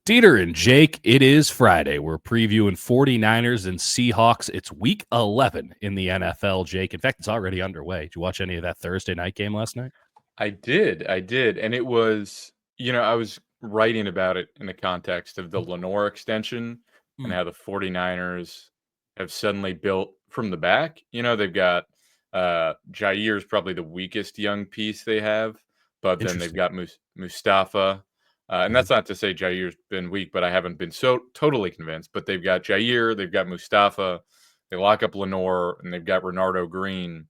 Dieter and Jake, it is Friday. We're previewing 49ers and Seahawks. It's week 11 in the NFL, Jake. In fact, it's already underway. Did you watch any of that Thursday night game last night? I did. And it was, I was writing about it in the context of the Lenore extension and how the 49ers have suddenly built from the back. They've got Jair's probably the weakest young piece they have, but then they've got Mustafa. And that's not to say Jair's been weak, but I haven't been so totally convinced. But they've got Jair, they've got Mustafa, they lock up Lenore, and they've got Renardo Green.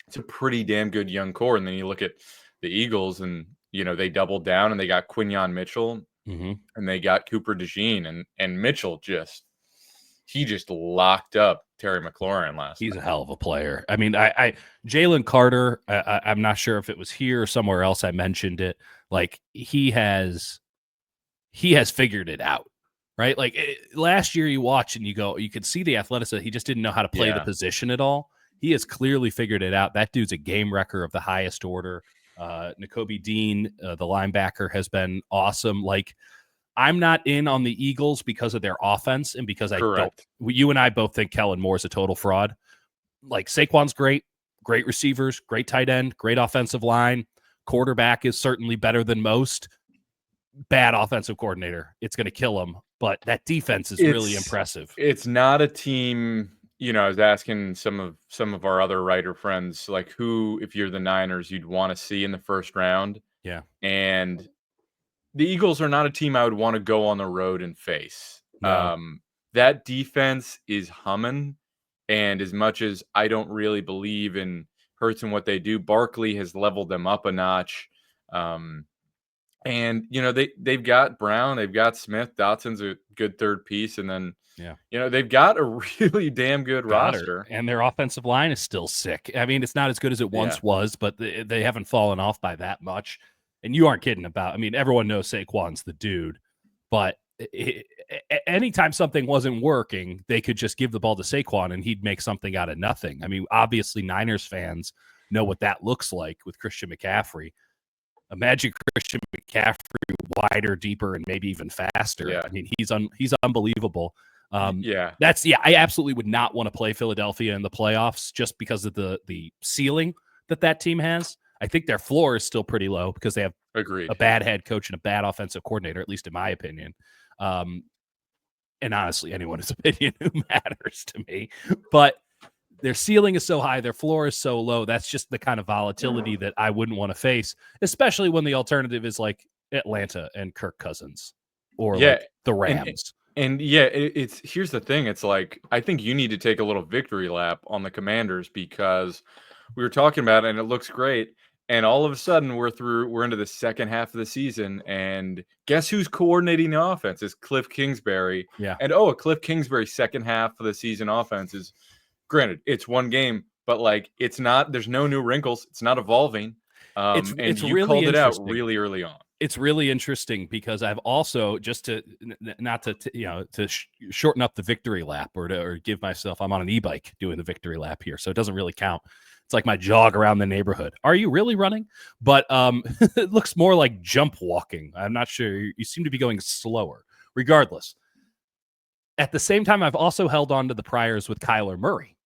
It's a pretty damn good young core. And then you look at the Eagles and, they doubled down and they got Quinyon Mitchell and they got Cooper DeJean and Mitchell just locked up Terry McLaurin last night. He's a hell of a player. I mean, Jalen Carter, I'm not sure if it was here or somewhere else I mentioned it. Like he has figured it out, right? Like last year you watch and you could see the athleticism. He just didn't know how to play the position at all. He has clearly figured it out. That dude's a game wrecker of the highest order. Nakobe Dean, the linebacker, has been awesome. Like, I'm not in on the Eagles because of their offense and because you and I both think Kellen Moore is a total fraud. Like, Saquon's great receivers, great tight end, great offensive line. Quarterback is certainly better than most. Bad offensive coordinator. It's going to kill him. But that defense is really impressive. It's not a team. I was asking some of our other writer friends, like, who, if you're the Niners, you'd want to see in the first round. Yeah. And the Eagles are not a team I would want to go on the road and face. No. That defense is humming. And as much as I don't really believe in Hurts and what they do, Barkley has leveled them up a notch. And, they've got Brown, they've got Smith, Dotson's a good third piece. And then, they've got a really damn good roster. And their offensive line is still sick. I mean, it's not as good as it once was, but they haven't fallen off by that much. And you aren't kidding about, I mean, everyone knows Saquon's the dude, but anytime something wasn't working, they could just give the ball to Saquon and he'd make something out of nothing. I mean, obviously Niners fans know what that looks like with Christian McCaffrey. Imagine Christian McCaffrey wider, deeper, and maybe even faster. Yeah. I mean, he's unbelievable. I absolutely would not want to play Philadelphia in the playoffs just because of the ceiling that team has. I think their floor is still pretty low because they have a bad head coach and a bad offensive coordinator, at least in my opinion. And honestly, anyone's opinion who matters to me. But their ceiling is so high, their floor is so low. That's just the kind of volatility that I wouldn't want to face, especially when the alternative is like Atlanta and Kirk Cousins or like the Rams. It's here's the thing. It's like, I think you need to take a little victory lap on the Commanders because we were talking about it and it looks great. And all of a sudden we're into the second half of the season. And guess who's coordinating the offense? Is Cliff Kingsbury. Yeah. And a Cliff Kingsbury second half of the season offense is, granted, it's one game, but like, it's not, there's no new wrinkles. It's not evolving. It's you really called it out really early on. It's really interesting because I've also, just to not to shorten up the victory lap or give myself, I'm on an e-bike doing the victory lap here, so it doesn't really count. It's like my jog around the neighborhood. Are you really running? But it looks more like jump walking. I'm not sure. You seem to be going slower. Regardless, at the same time, I've also held on to the priors with Kyler Murray,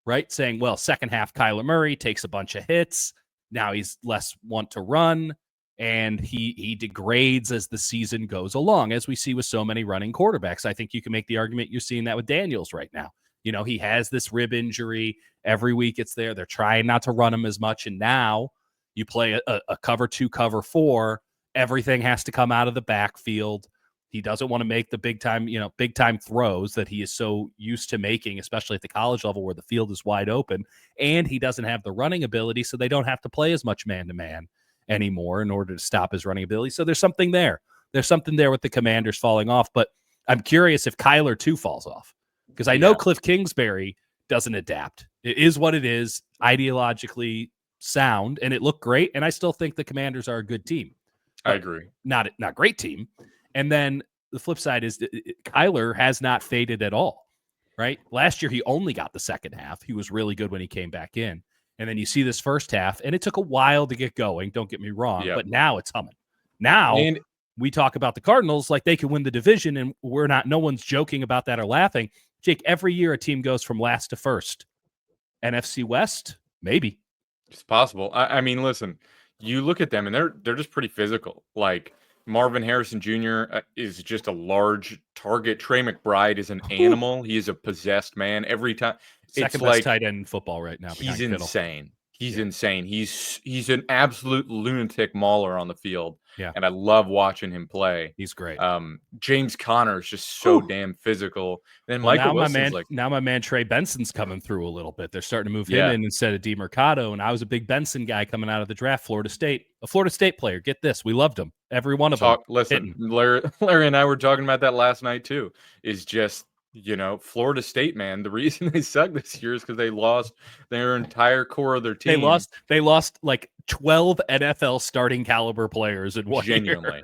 right? Saying, well, second half Kyler Murray takes a bunch of hits. Now he's less want to run. And he degrades as the season goes along, as we see with so many running quarterbacks. I think you can make the argument you're seeing that with Daniels right now. He has this rib injury. Every week it's there. They're trying not to run him as much. And now you play a cover 2, cover 4. Everything has to come out of the backfield. He doesn't want to make the big time throws that he is so used to making, especially at the college level where the field is wide open. And he doesn't have the running ability, so they don't have to play as much man-to-man anymore in order to stop his running ability. So there's something there. There's something there with the Commanders falling off. But I'm curious if Kyler too falls off, because I know Cliff Kingsbury doesn't adapt. It is what it is, ideologically sound, and it looked great. And I still think the Commanders are a good team. I agree. Not great team. And then the flip side is Kyler has not faded at all, right? Last year, he only got the second half. He was really good when he came back in. And then you see this first half, and it took a while to get going. Don't get me wrong, but now it's humming. Now we talk about the Cardinals like they can win the division, and no one's joking about that or laughing. Jake, every year a team goes from last to first. NFC West, maybe. It's possible. I mean, listen, you look at them and they're just pretty physical. Like Marvin Harrison Jr. Is just a large target. Trey McBride is an animal. He is a possessed man every time. Second best tight end in football right now. He's insane. He's insane. He's an absolute lunatic mauler on the field. Yeah. And I love watching him play. He's great. James Conner is just so damn physical. Then Michael Wilson's now my man Trey Benson's coming through a little bit. They're starting to move him in instead of DeMercado. And I was a big Benson guy coming out of the draft. Florida State, a Florida State player. Get this. We loved him. Every one of them. Listen, Larry and I were talking about that last night too. Is just, Florida State, man, the reason they suck this year is because they lost their entire core of their team. They lost like 12 NFL starting caliber players in 1 year.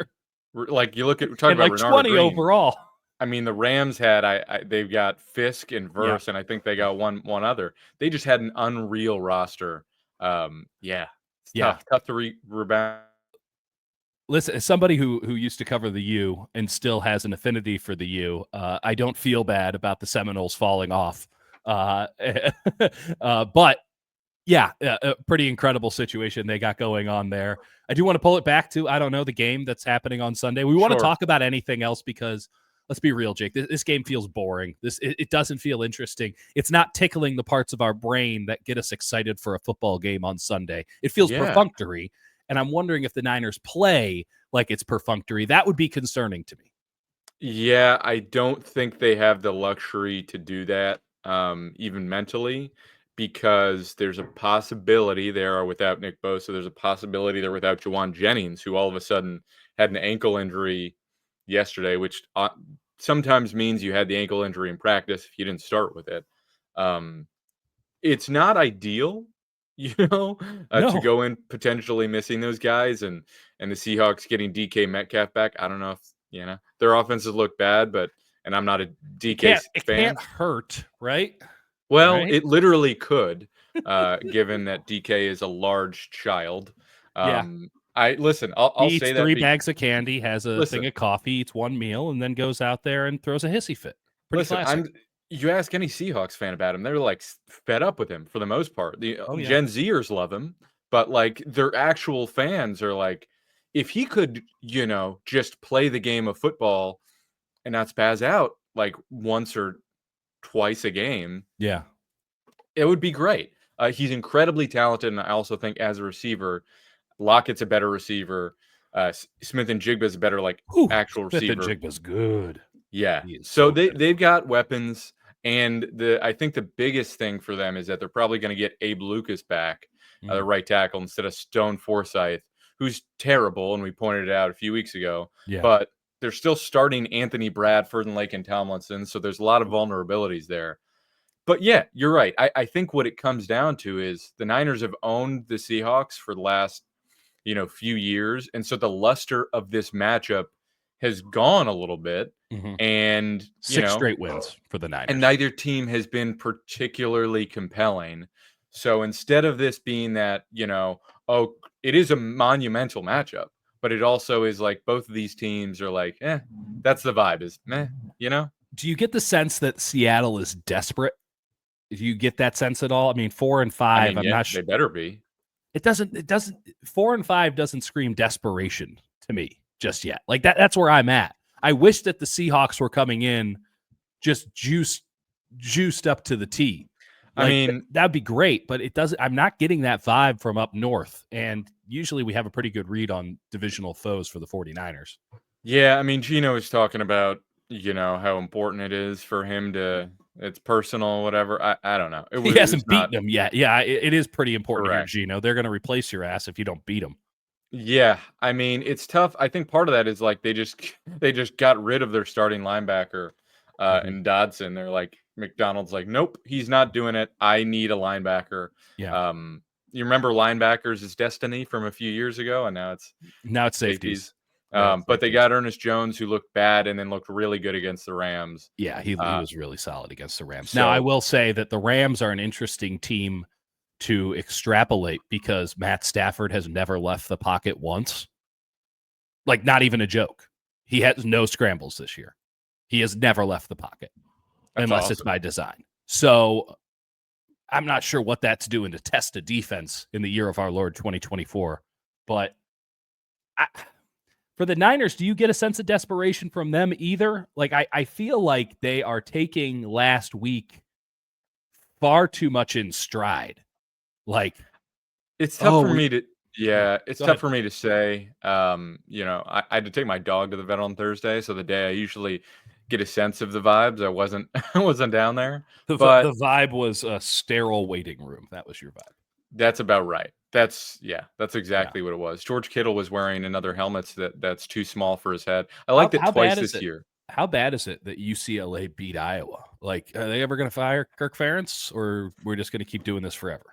Like you look at, we're talking about like Renard 20 Green. overall. I mean, the Rams had they've got Fisk and Verse, and I think they got one other. They just had an unreal roster. It's tough to rebound. Listen, as somebody who used to cover the U and still has an affinity for the U, I don't feel bad about the Seminoles falling off. But yeah, a pretty incredible situation they got going on there. I do want to pull it back to, I don't know, the game that's happening on Sunday. We want to talk about anything else because let's be real, Jake. This game feels boring. It doesn't feel interesting. It's not tickling the parts of our brain that get us excited for a football game on Sunday. It feels perfunctory. And I'm wondering if the Niners play like it's perfunctory. That would be concerning to me. Yeah, I don't think they have the luxury to do that, even mentally, because there's a possibility they are without Nick Bosa. There's a possibility they're without Juwan Jennings, who all of a sudden had an ankle injury yesterday, which sometimes means you had the ankle injury in practice if you didn't start with it. It's not ideal. To go in potentially missing those guys and the Seahawks getting DK Metcalf back. I don't know if, their offenses look bad, and I'm not a DK fan. It can't hurt, right? Well, it literally could, given that DK is a large child. I'll he eats say that 3 bags of candy, has a thing of coffee, eats 1 meal, and then goes out there and throws a hissy fit. Pretty classic. You ask any Seahawks fan about him, they're like fed up with him for the most part. Gen Zers love him, but like their actual fans are like, if he could, just play the game of football and not spaz out like once or twice a game, it would be great. He's incredibly talented, and I also think as a receiver, Lockett's a better receiver. Smith and Jigba's a better actual receiver. Smith and Jigba's good. Yeah. So they've got weapons. And I think the biggest thing for them is that they're probably going to get Abe Lucas back, the right tackle, instead of Stone Forsythe, who's terrible, and we pointed it out a few weeks ago. Yeah. But they're still starting Anthony Bradford and Laken Tomlinson, so there's a lot of vulnerabilities there. But yeah, you're right. I think what it comes down to is the Niners have owned the Seahawks for the last few years, and so the luster of this matchup has gone a little bit. And 6 straight wins for the Niners. And neither team has been particularly compelling. So instead of this being that, it is a monumental matchup, but it also is like both of these teams are like, that's the vibe is Do you get the sense that Seattle is desperate? Do you get that sense at all? I mean, 4-5, I'm not sure. They better be. It doesn't 4-5 doesn't scream desperation to me just yet. Like that's where I'm at. I wish that the Seahawks were coming in just juiced up to the T. I mean, that'd be great, but it doesn't. I'm not getting that vibe from up north. And usually we have a pretty good read on divisional foes for the 49ers. Yeah, I mean, Gino is talking about, how important it is for him to, it's personal, whatever. I don't know. He hasn't beaten them yet. Yeah, it is pretty important here, Gino. They're going to replace your ass if you don't beat them. Yeah, I mean, it's tough. I think part of that is like they just got rid of their starting linebacker in Dodson. They're like, McDonald's like, nope, he's not doing it. I need a linebacker. Yeah. You remember linebackers is destiny from a few years ago, and now it's safeties. But they got Ernest Jones, who looked bad and then looked really good against the Rams. Yeah, he was really solid against the Rams. Now, I will say that the Rams are an interesting team to extrapolate because Matt Stafford has never left the pocket once. Like, not even a joke. He has no scrambles this year. He has never left the pocket unless it's by design. So I'm not sure what that's doing to test a defense in the year of our Lord 2024. But for the Niners, do you get a sense of desperation from them either? Like, I feel like they are taking last week far too much in stride. Like, it's tough for me to Go ahead. for me to say. I had to take my dog to the vet on Thursday, so the day I usually get a sense of the vibes, I wasn't I wasn't down there. The But vibe was a sterile waiting room. That was your vibe. that's about right. That's exactly what it was. George Kittle was wearing another helmet that's too small for his head. I liked it How twice bad is this it? year. How bad is it that UCLA beat Iowa? Like, are they ever going to fire Kirk Ferentz, or we're just going to keep doing this forever?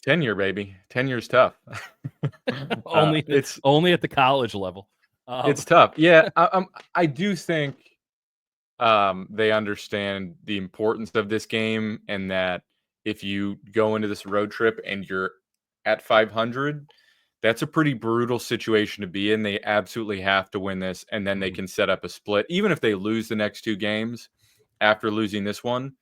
Tenure, baby. Tenure's tough. It's only at the college level. it's tough. Yeah, I do think they understand the importance of this game, and that if you go into this road trip and you're at 500, that's a pretty brutal situation to be in. They absolutely have to win this, and then they can set up a split. Even if they lose the next 2 games after losing this one,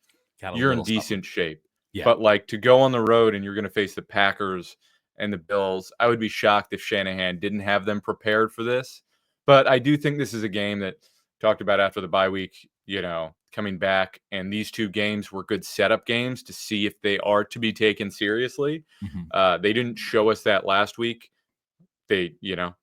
Got a you're in little something. decent shape. Yeah. But like, to go on the road and you're going to face the Packers and the Bills, I would be shocked if Shanahan didn't have them prepared for this. But I do think this is a game that talked about after the bye week, coming back, and these 2 games were good setup games to see if they are to be taken seriously. They didn't show us that last week. They,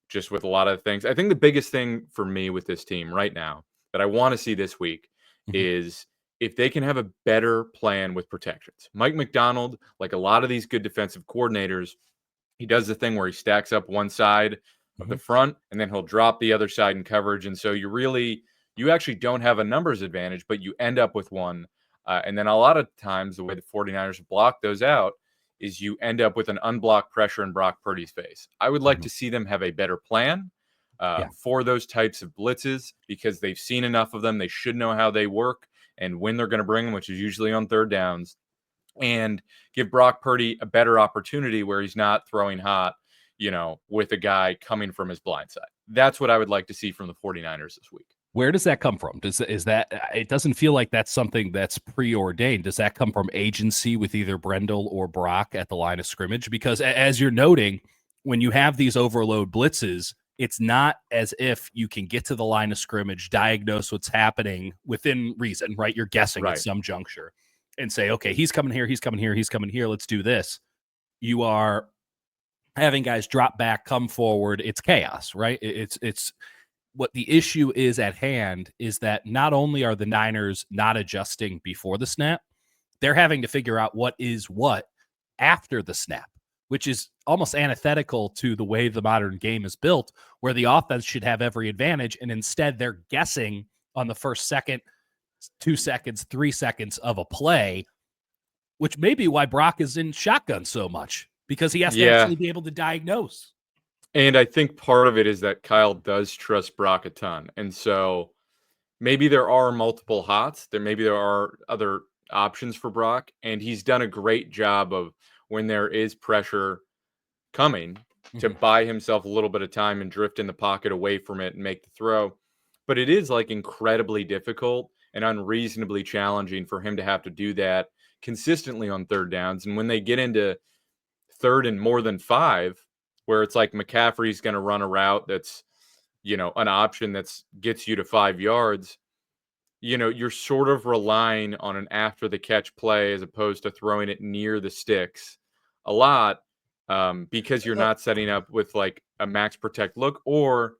just with a lot of things. I think the biggest thing for me with this team right now that I want to see this week is if they can have a better plan with protections. Mike McDonald, like a lot of these good defensive coordinators, he does the thing where he stacks up one side of the front and then he'll drop the other side in coverage. And so you actually don't have a numbers advantage, but you end up with one. And then a lot of times the way the 49ers block those out is you end up with an unblocked pressure in Brock Purdy's face. I would like to see them have a better plan for those types of blitzes, because they've seen enough of them. They should know how they work and when they're going to bring them, which is usually on third downs, and give Brock Purdy a better opportunity where he's not throwing hot, with a guy coming from his blind side. That's what I would like to see from the 49ers this week. Where does that come from? Is that it doesn't feel like that's something that's preordained. Does that come from agency with either Brendel or Brock at the line of scrimmage? Because as you're noting, when you have these overload blitzes, it's not as if you can get to the line of scrimmage, diagnose what's happening within reason, right? You're guessing at some juncture and say, okay, he's coming here, he's coming here, he's coming here. Let's do this. You are having guys drop back, come forward. It's chaos, right? It's what the issue is at hand is that not only are the Niners not adjusting before the snap, they're having to figure out what is what after the snap, which is almost antithetical to the way the modern game is built, where the offense should have every advantage. And instead they're guessing on the first second, 2 seconds, 3 seconds of a play, which may be why Brock is in shotgun so much, because he has to actually be able to diagnose. And I think part of it is that Kyle does trust Brock a ton. And so maybe there are multiple hots. Maybe there are other options for Brock. And he's done a great job of, when there is pressure coming, to buy himself a little bit of time and drift in the pocket away from it and make the throw. But it is like incredibly difficult and unreasonably challenging for him to have to do that consistently on third downs. And when they get into third and more than 5, where it's like McCaffrey's going to run a route that's, an option that gets you to 5 yards, you're sort of relying on an after the catch play as opposed to throwing it near the sticks a lot, because you're not setting up with like a max protect look, or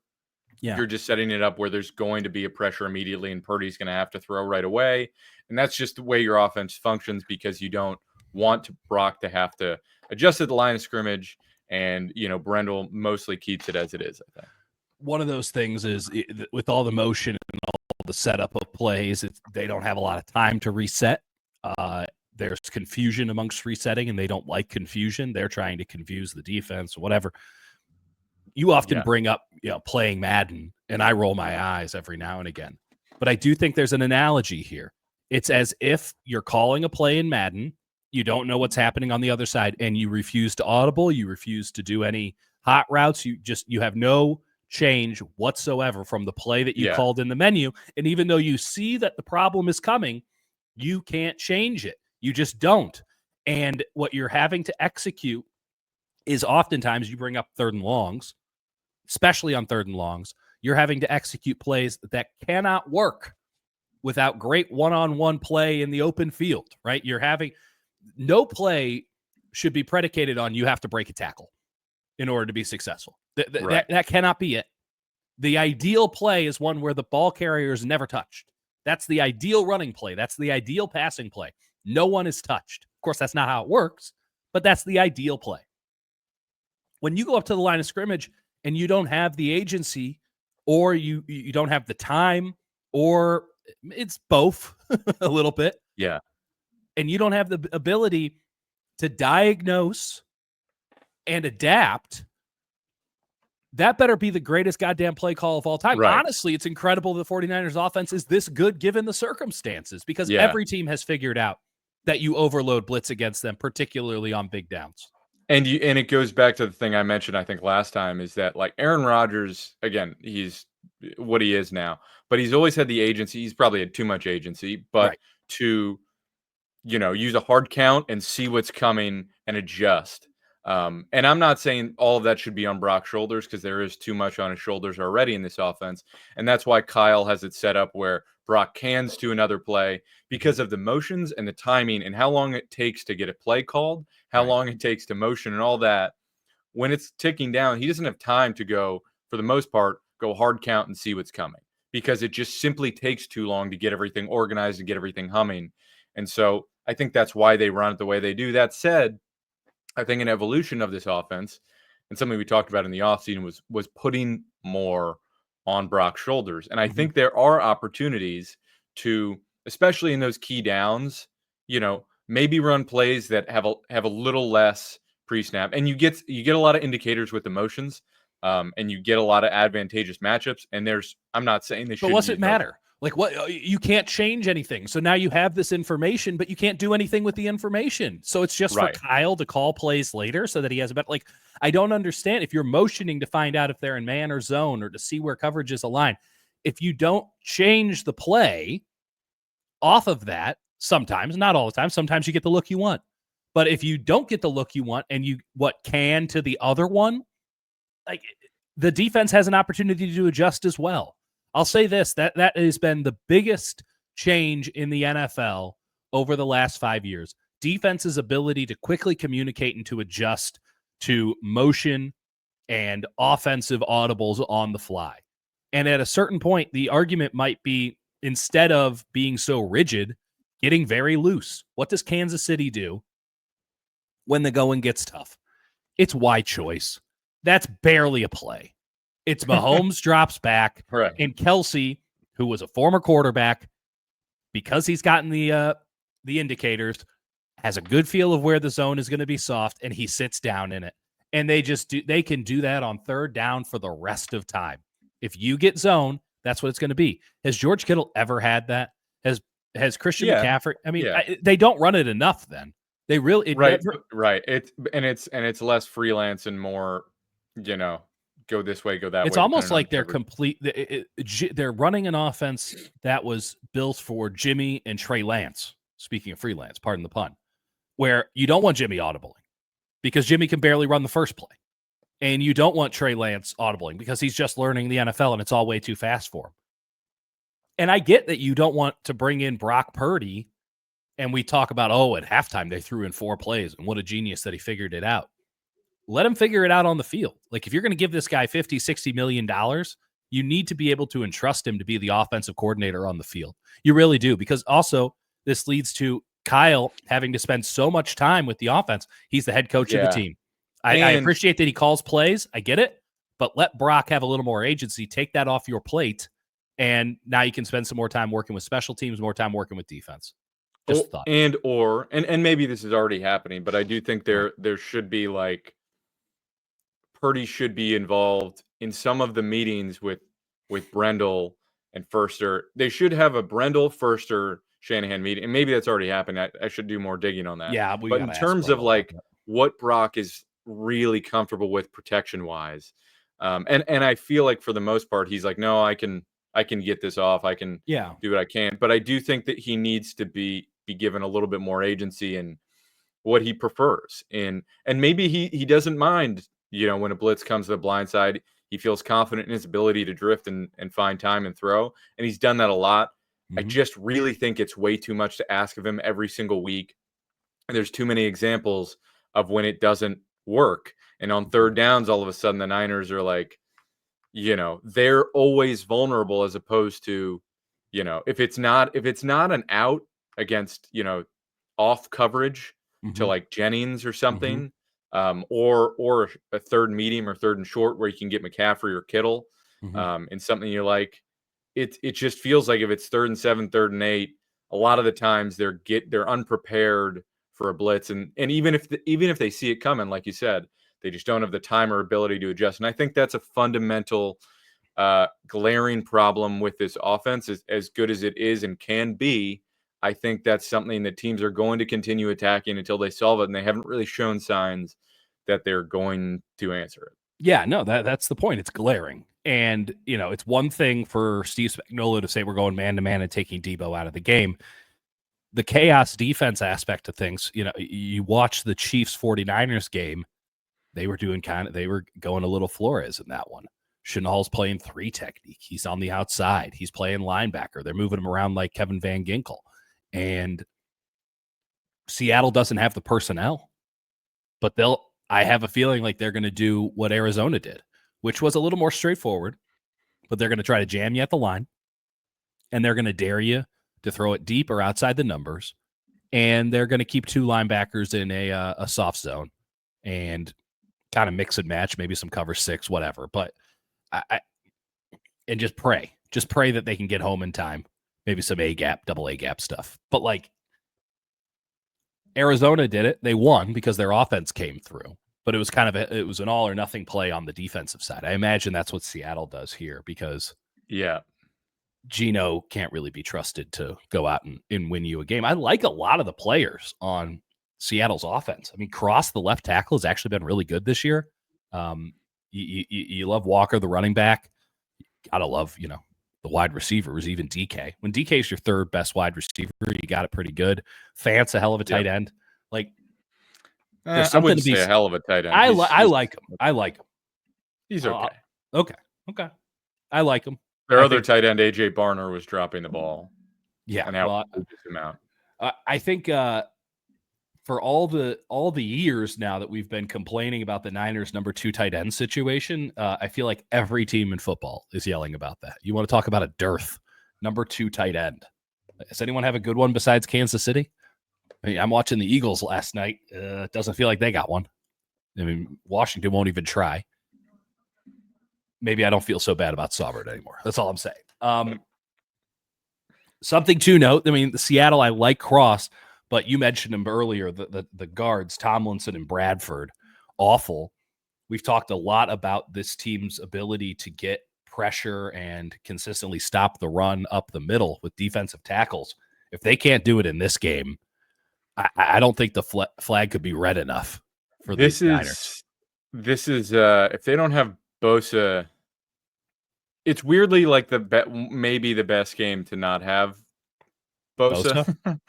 you're just setting it up where there's going to be a pressure immediately and Purdy's going to have to throw right away. And that's just the way your offense functions, because you don't want Brock to have to adjust at the line of scrimmage. And, Brendel mostly keeps it as it is, I think. One of those things is, with all the motion and all the setup of plays, they don't have a lot of time to reset. There's confusion amongst resetting, and they don't like confusion. They're trying to confuse the defense, whatever. You often bring up, playing Madden, and I roll my eyes every now and again. But I do think there's an analogy here. It's as if you're calling a play in Madden, you don't know what's happening on the other side, and you refuse to audible, you refuse to do any hot routes, you have no change whatsoever from the play that you called in the menu. And even though you see that the problem is coming, you can't change it. You just don't. And what you're having to execute is oftentimes you bring up third and longs, especially on third and longs, you're having to execute plays that cannot work without great one-on-one play in the open field, right? You're having no play should be predicated on you have to break a tackle in order to be successful. That cannot be it. The ideal play is one where the ball carrier is never touched. That's the ideal running play. That's the ideal passing play. No one is touched. Of course, that's not how it works, but that's the ideal play. When you go up to the line of scrimmage and you don't have the agency, or you don't have the time, or it's both a little bit. Yeah. And you don't have the ability to diagnose and adapt, that better be the greatest goddamn play call of all time. Right. Honestly, it's incredible the 49ers offense is this good given the circumstances, because every team has figured out that you overload blitz against them, particularly on big downs. And it goes back to the thing I mentioned, I think last time, is that like Aaron Rodgers, again, he's what he is now, but he's always had the agency. He's probably had too much agency, but to, use a hard count and see what's coming and adjust. And I'm not saying all of that should be on Brock's shoulders, because there is too much on his shoulders already in this offense. And that's why Kyle has it set up where Brock cans to another play, because of the motions and the timing and how long it takes to get a play called, how long it takes to motion and all that. When it's ticking down, he doesn't have time to go, for the most part, go hard count and see what's coming, because it just simply takes too long to get everything organized and get everything humming. And so I think that's why they run it the way they do. That said, I think an evolution of this offense, and something we talked about in the offseason, was putting more on Brock's shoulders. And I think there are opportunities to, especially in those key downs, maybe run plays that have a little less pre-snap. And you get a lot of indicators with emotions, and you get a lot of advantageous matchups. And I'm not saying they should. But what's it matter? Like, what? You can't change anything. So now you have this information, but you can't do anything with the information. So it's just for Kyle to call plays later so that he has a better, like, I don't understand if you're motioning to find out if they're in man or zone, or to see where coverage is aligned. If you don't change the play off of that, sometimes, not all the time, sometimes you get the look you want. But if you don't get the look you want and you can to the other one, like, the defense has an opportunity to adjust as well. I'll say this, that has been the biggest change in the NFL over the last 5 years. Defense's ability to quickly communicate and to adjust to motion and offensive audibles on the fly. And at a certain point, the argument might be, instead of being so rigid, getting very loose. What does Kansas City do when the going gets tough? It's wide choice. That's barely a play. It's Mahomes drops back, and Kelsey, who was a former quarterback, because he's gotten the indicators, has a good feel of where the zone is going to be soft, and he sits down in it. And they can do that on third down for the rest of time. If you get zone, that's what it's going to be. Has George Kittle ever had that? Has Christian McCaffrey? I mean, they don't run it enough. Then they really It's less freelance and more, go this way, go that way. It's almost like they're they're running an offense that was built for Jimmy and Trey Lance. Speaking of freelance, pardon the pun, where you don't want Jimmy audibling because Jimmy can barely run the first play. And you don't want Trey Lance audibling because he's just learning the NFL and it's all way too fast for him. And I get that you don't want to bring in Brock Purdy, and we talk about, at halftime they threw in 4 plays and what a genius that he figured it out. Let him figure it out on the field. Like, if you're going to give this guy $50, $60 million, you need to be able to entrust him to be the offensive coordinator on the field. You really do, because also this leads to Kyle having to spend so much time with the offense. He's the head coach of the team. I appreciate that he calls plays. I get it. But let Brock have a little more agency. Take that off your plate. And now you can spend some more time working with special teams, more time working with defense. Just a thought. And maybe this is already happening, but I do think there should be, like, Purdy should be involved in some of the meetings with Brendel and Furster. They should have a Brendel, Furster, Shanahan meeting. And maybe that's already happened. I should do more digging on that. Yeah, but in terms of, like, what Brock is really comfortable with protection-wise, And I feel like for the most part, he's like, no, I can get this off. I can do what I can. But I do think that he needs to be given a little bit more agency in what he prefers. And maybe he doesn't mind, when a blitz comes to the blind side, he feels confident in his ability to drift and find time and throw. And he's done that a lot. I just really think it's way too much to ask of him every single week. And there's too many examples of when it doesn't work. And on third downs, all of a sudden the Niners are like, they're always vulnerable, as opposed to, if it's not an out against, off coverage to like Jennings or something, or a third medium or third and short where you can get McCaffrey or Kittle, and something you like. It just feels like if it's 3rd and 7, 3rd and 8, a lot of the times they're unprepared for a blitz, and even if they see it coming, like you said, they just don't have the time or ability to adjust. And I think that's a fundamental, glaring problem with this offense. As good as it is and can be, I think that's something that teams are going to continue attacking until they solve it, and they haven't really shown signs that they're going to answer it. Yeah, no, that's the point. It's glaring. And, it's one thing for Steve Spagnuolo to say we're going man-to-man and taking Debo out of the game. The chaos defense aspect of things, you watch the Chiefs 49ers game, they were going a little Flores in that one. Chenal's playing 3 technique. He's on the outside. He's playing linebacker. They're moving him around like Kevin Van Ginkel. And Seattle doesn't have the personnel, but I have a feeling like they're going to do what Arizona did, which was a little more straightforward, but they're going to try to jam you at the line, and they're going to dare you to throw it deep or outside the numbers, and they're going to keep 2 linebackers in a soft zone and kind of mix and match, maybe some cover 6, whatever. But and just pray that they can get home in time, maybe some A gap, double A gap stuff. But like Arizona did it. They won because their offense came through, but it was it was an all or nothing play on the defensive side. I imagine that's what Seattle does here, because Geno can't really be trusted to go out and win you a game. I like a lot of the players on Seattle's offense. I mean, Cross, the left tackle, has actually been really good this year. You love Walker, the running back. You gotta love, the wide receivers, even DK. When DK is your 3rd best wide receiver, you got it pretty good. Fant's a hell of a tight end. Like, I wouldn't say a hell of a tight end. I like him. I like him. He's okay. Okay. I like him. Their other tight end, AJ Barner, was dropping the ball. Yeah, and now him out. I think for all the years now that we've been complaining about the Niners' number 2 tight end situation, I feel like every team in football is yelling about that. You want to talk about a dearth, number 2 tight end. Does anyone have a good one besides Kansas City? I mean, I'm watching the Eagles last night. It doesn't feel like they got one. I mean, Washington won't even try. Maybe I don't feel so bad about Saubert anymore. That's all I'm saying. Something to note, I mean, the Seattle, I like Cross, but you mentioned him earlier, the guards, Tomlinson and Bradford, awful. We've talked a lot about this team's ability to get pressure and consistently stop the run up the middle with defensive tackles. If they can't do it in this game, I don't think the flag could be red enough for the Niners. This is if they don't have Bosa, it's weirdly like maybe the best game to not have Bosa?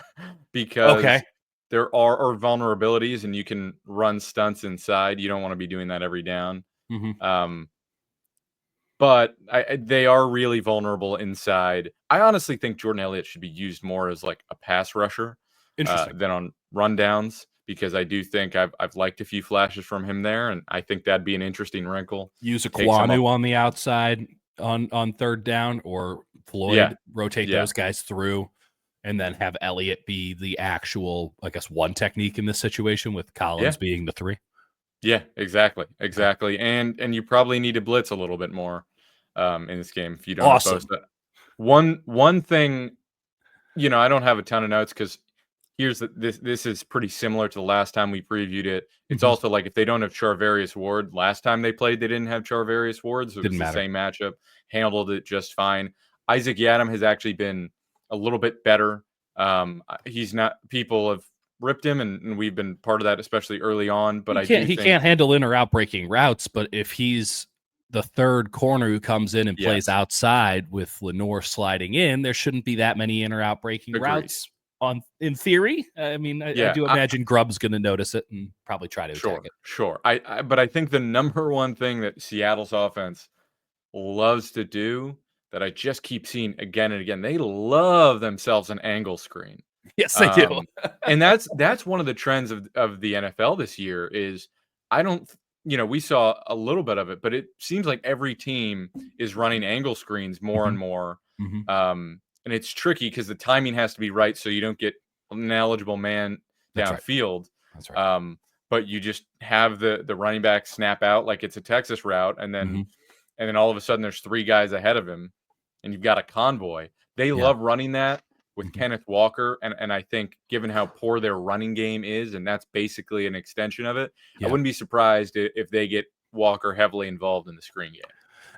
Because there are vulnerabilities, and you can run stunts inside. You don't want to be doing that every down. But they are really vulnerable inside. I honestly think Jordan Elliott should be used more as like a pass rusher than on rundowns, because I do think I've liked a few flashes from him there, and I think that'd be an interesting wrinkle. Use a Kwanu on the outside on 3rd down, or Floyd, rotate those guys through, and then have Elliott be the actual, I guess, 1 technique in this situation, with Collins being the 3. Yeah, exactly. And you probably need to blitz a little bit more in this game if you don't have Bosa. One thing, I don't have a ton of notes, because this is pretty similar to the last time we previewed it. It's also like, if they don't have Charvarius Ward, last time they played, they didn't have Charvarius Ward, so it's the same matchup. Handled it just fine. Isaac Yiadom has actually been a little bit better. He's not. People have ripped him, and we've been part of that, especially early on. But he can't handle in or out breaking routes. But if he's the third corner who comes in and plays Yes. outside with Lenore sliding in, there shouldn't be that many in or out breaking Agreed. routes in theory. I mean, I do imagine Grubb's going to notice it and probably try to attack it. Sure. But I think the number one thing that Seattle's offense loves to do that I just keep seeing again and again, they love themselves an angle screen. Yes, they do. And that's one of the trends of the NFL this year is I don't we saw a little bit of it, but it seems like every team is running angle screens more and more. And it's tricky because the timing has to be right so you don't get an eligible man downfield. That's right. But you just have the running back snap out like it's a Texas route, and then all of a sudden there's 3 guys ahead of him, and you've got a convoy. They love running that with Kenneth Walker, and I think given how poor their running game is, and that's basically an extension of it, I wouldn't be surprised if they get Walker heavily involved in the screen game.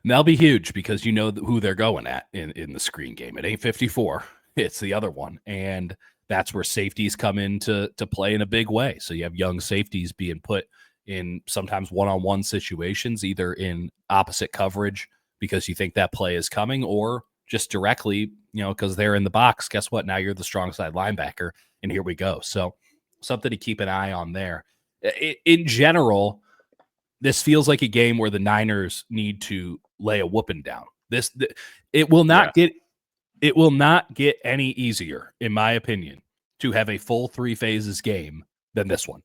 And that'll be huge because you know who they're going at in the screen game. It ain't 54. It's the other one. And that's where safeties come into play in a big way. So you have young safeties being put in sometimes one-on-one situations, either in opposite coverage because you think that play is coming, or just directly, because they're in the box. Guess what? Now you're the strong side linebacker, and here we go. So something to keep an eye on there. In general, this feels like a game where the Niners need to lay a whooping down. It will not get any easier, in my opinion, to have a full 3 phases game than this one,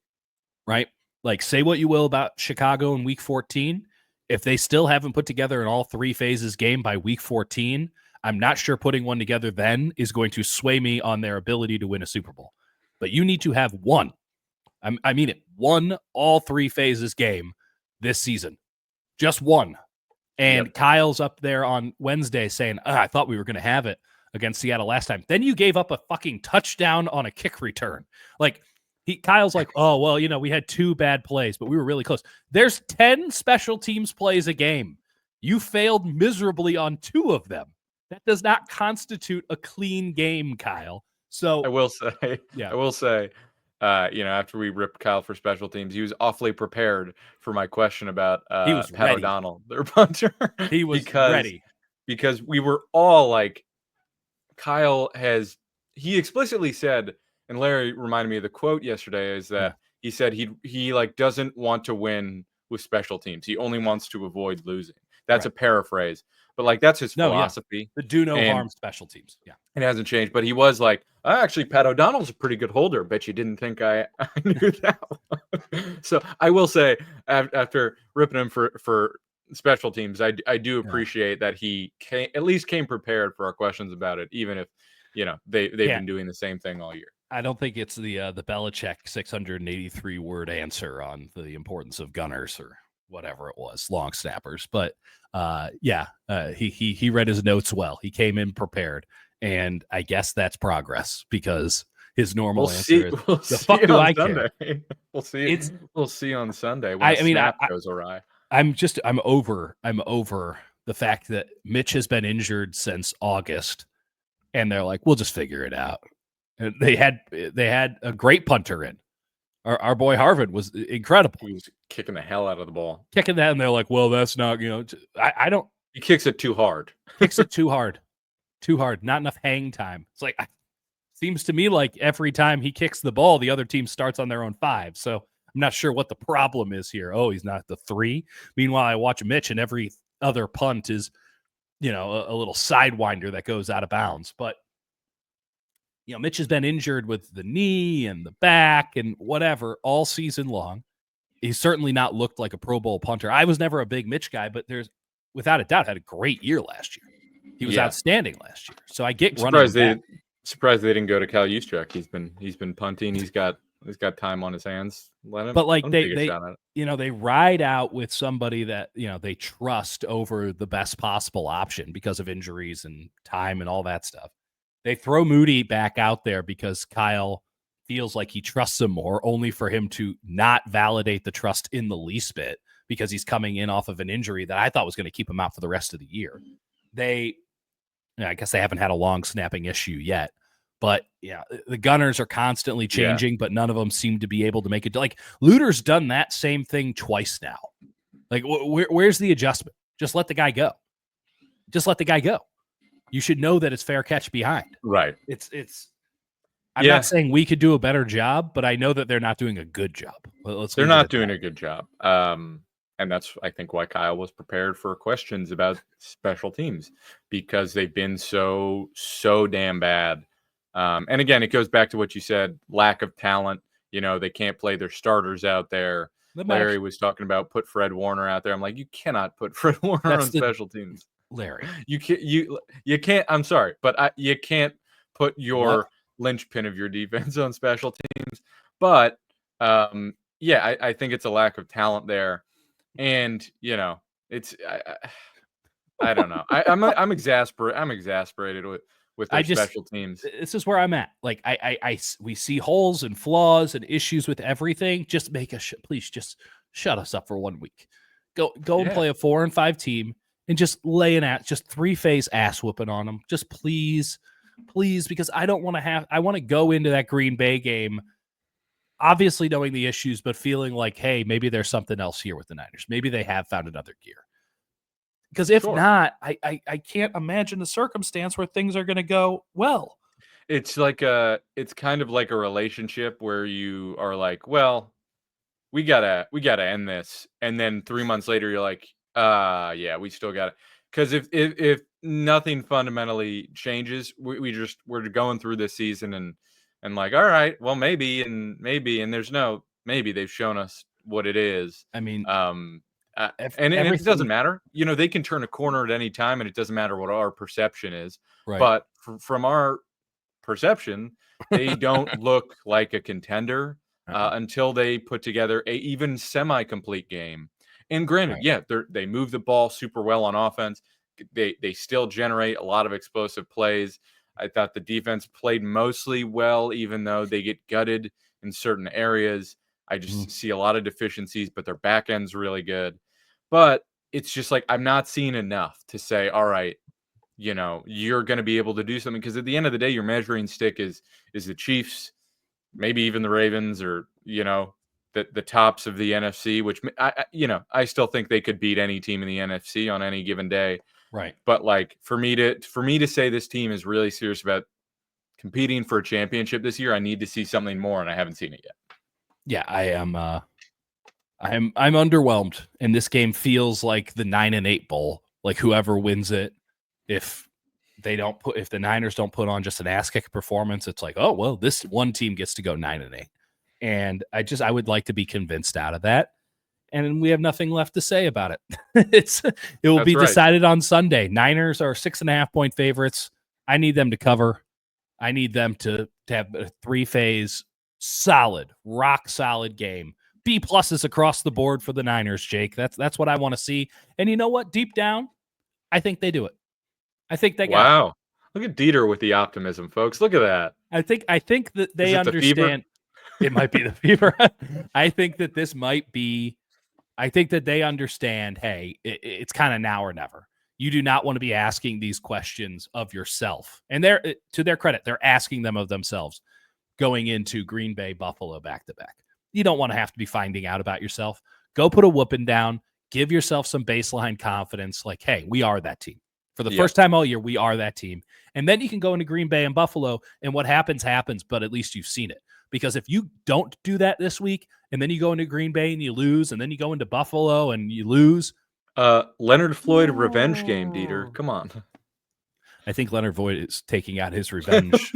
right? Like, say what you will about Chicago in week 14. If they still haven't put together an all 3 phases game by week 14, I'm not sure putting one together then is going to sway me on their ability to win a Super Bowl. But you need to have one. I mean it. One all 3 phases game this season. Just one. And Kyle's up there on Wednesday saying, I thought we were going to have it against Seattle last time. Then you gave up a fucking touchdown on a kick return. Like, Kyle's like, oh, well, we had 2 bad plays, but we were really close. There's 10 special teams plays a game. You failed miserably on 2 of them. That does not constitute a clean game, Kyle. So I will say, after we ripped Kyle for special teams, he was awfully prepared for my question about Pat O'Donnell, their punter. He was ready. Because we were all like, he explicitly said, and Larry reminded me of the quote yesterday, is that he said he like doesn't want to win with special teams. He only wants to avoid losing. That's a paraphrase. But like that's his philosophy. The do no harm special teams. Yeah. It hasn't changed. But he was like, actually, Pat O'Donnell's a pretty good holder. Bet you didn't think I knew that one. So I will say, after ripping him for special teams, I do appreciate that he at least came prepared for our questions about it, even if they've been doing the same thing all year. I don't think it's the Belichick 683 word answer on the importance of gunners or whatever it was, long snappers. But he read his notes well. He came in prepared, and I guess that's progress because his normal answer is, the fuck do I care? We'll see. We'll see on Sunday when snap goes awry. I'm over the fact that Mitch has been injured since August, and they're like, we'll just figure it out. And they had a great punter in. Our boy Harvard was incredible. He was kicking the hell out of the ball. Kicking that, and they're like, well, that's not, I don't. He kicks it too hard. Kicks it too hard. Too hard. Not enough hang time. It's like, seems to me like every time he kicks the ball, the other team starts on their own 5. So I'm not sure what the problem is here. Oh, he's not the 3. Meanwhile, I watch Mitch, and every other punt is, a little sidewinder that goes out of bounds. But Mitch has been injured with the knee and the back and whatever all season long. He's certainly not looked like a Pro Bowl punter. I was never a big Mitch guy, but there's without a doubt had a great year last year. He was outstanding last year. So I get surprised they didn't go to Cal Juszczyk. He's been punting. He's got time on his hands. But like they ride out with somebody that they trust over the best possible option because of injuries and time and all that stuff. They throw Moody back out there because Kyle feels like he trusts him more, only for him to not validate the trust in the least bit because he's coming in off of an injury that I thought was going to keep him out for the rest of the year. I guess they haven't had a long snapping issue yet, but the gunners are constantly changing, but none of them seem to be able to make it. Like Luter's done that same thing twice now. Like where's the adjustment? Just let the guy go. Just let the guy go. You should know that it's fair catch behind. Right. I'm not saying we could do a better job, but I know that they're not doing a good job. They're not doing a good job. And that's, I think, why Kyle was prepared for questions about special teams, because they've been so damn bad. And again, it goes back to what you said, lack of talent. They can't play their starters out there. Larry was talking about put Fred Warner out there. I'm like, you cannot put Fred Warner on special teams. Larry, you can't. I'm sorry, but you can't put your linchpin of your defense on special teams. But I think it's a lack of talent there, and it's I don't know. I'm exasperated with their special teams. This is where I'm at. Like we see holes and flaws and issues with everything. Just make us please just shut us up for 1 week. Go and play a 4-5 team and just lay just 3-phase ass whooping on them. Just please, because I don't want to I want to go into that Green Bay game obviously knowing the issues, but feeling like, hey, maybe there's something else here with the Niners. Maybe they have found another gear. Because if not, I can't imagine a circumstance where things are going to go well. It's kind of like a relationship where you are like, well, we gotta end this, and then 3 months later you're like, yeah, we still got it. Because if nothing fundamentally changes, we're going through this season and like, all right, well, maybe, and there's no maybe. They've shown us what it is. I mean, and it doesn't matter. They can turn a corner at any time, and it doesn't matter what our perception is. Right. But from our perception, they don't look like a contender until they put together a even semi-complete game. And granted, they move the ball super well on offense. They still generate a lot of explosive plays. I thought the defense played mostly well, even though they get gutted in certain areas. I just see a lot of deficiencies, but their back end's really good. But it's just like, I'm not seeing enough to say, all right, you're going to be able to do something. Because at the end of the day, your measuring stick is the Chiefs, maybe even the Ravens, or, the tops of the NFC, which I still think they could beat any team in the NFC on any given day. Right. But like for me to say this team is really serious about competing for a championship this year, I need to see something more, and I haven't seen it yet. Yeah, I am. I'm underwhelmed, and this game feels like the 9-8 bowl. Like whoever wins it, if the Niners don't put on just an ass kick performance, it's like, oh well, this one team gets to go 9-8, and I would like to be convinced out of that. And we have nothing left to say about it. It will be decided on Sunday. Niners are 6.5-point favorites. I need them to cover. I need them to have a 3-phase solid, rock solid game. B pluses across the board for the Niners, Jake. That's what I want to see. And you know what? Deep down, I think they do it. I think they got Wow. Look at Dieter with the optimism, folks. Look at that. I think that they understand. It might be the fever. I think that this might be. I think that they understand, hey, it's kind of now or never. You do not want to be asking these questions of yourself. And to their credit, they're asking them of themselves going into Green Bay, Buffalo back-to-back. You don't want to have to be finding out about yourself. Go put a whooping down. Give yourself some baseline confidence. Like, hey, we are that team. For the first time all year, we are that team. And then you can go into Green Bay and Buffalo, and what happens, but at least you've seen it. Because if you don't do that this week, and then you go into Green Bay and you lose, and then you go into Buffalo and you lose. Leonard Floyd revenge game, Dieter. Come on. I think Leonard Floyd is taking out his revenge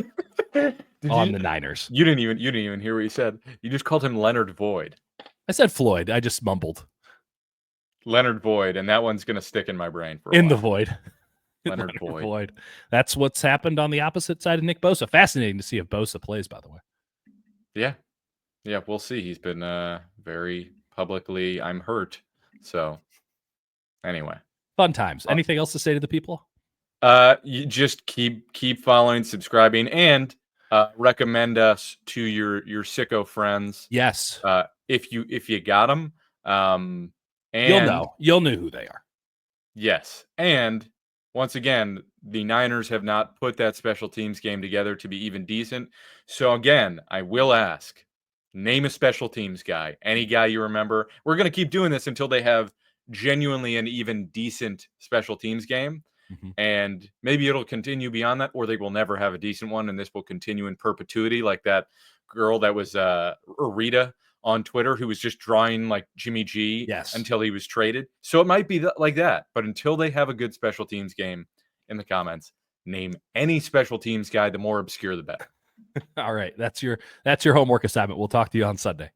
on the Niners. You didn't even hear what he said. You just called him Leonard Void. I said Floyd. I just mumbled. Leonard Void, and that one's going to stick in my brain for a while. The void. Leonard Void. That's what's happened on the opposite side of Nick Bosa. Fascinating to see if Bosa plays, by the way. Yeah, we'll see. He's been very publicly, I'm hurt. So, anyway. Fun times. Anything else to say to the people? You just keep following, subscribing, and recommend us to your sicko friends. Yes. If you got them. And you'll know who they are. Yes. And once again, the Niners have not put that special teams game together to be even decent. So again, I will ask, name a special teams guy, any guy you remember. We're going to keep doing this until they have genuinely an even decent special teams game. Mm-hmm. And maybe it'll continue beyond that, or they will never have a decent one, and this will continue in perpetuity, like that girl that was Rita on Twitter who was just drawing like Jimmy G until he was traded. So it might be like that, but until they have a good special teams game, in the comments, name any special teams guy. The more obscure, the better. All right, that's your homework assignment. We'll talk to you on Sunday.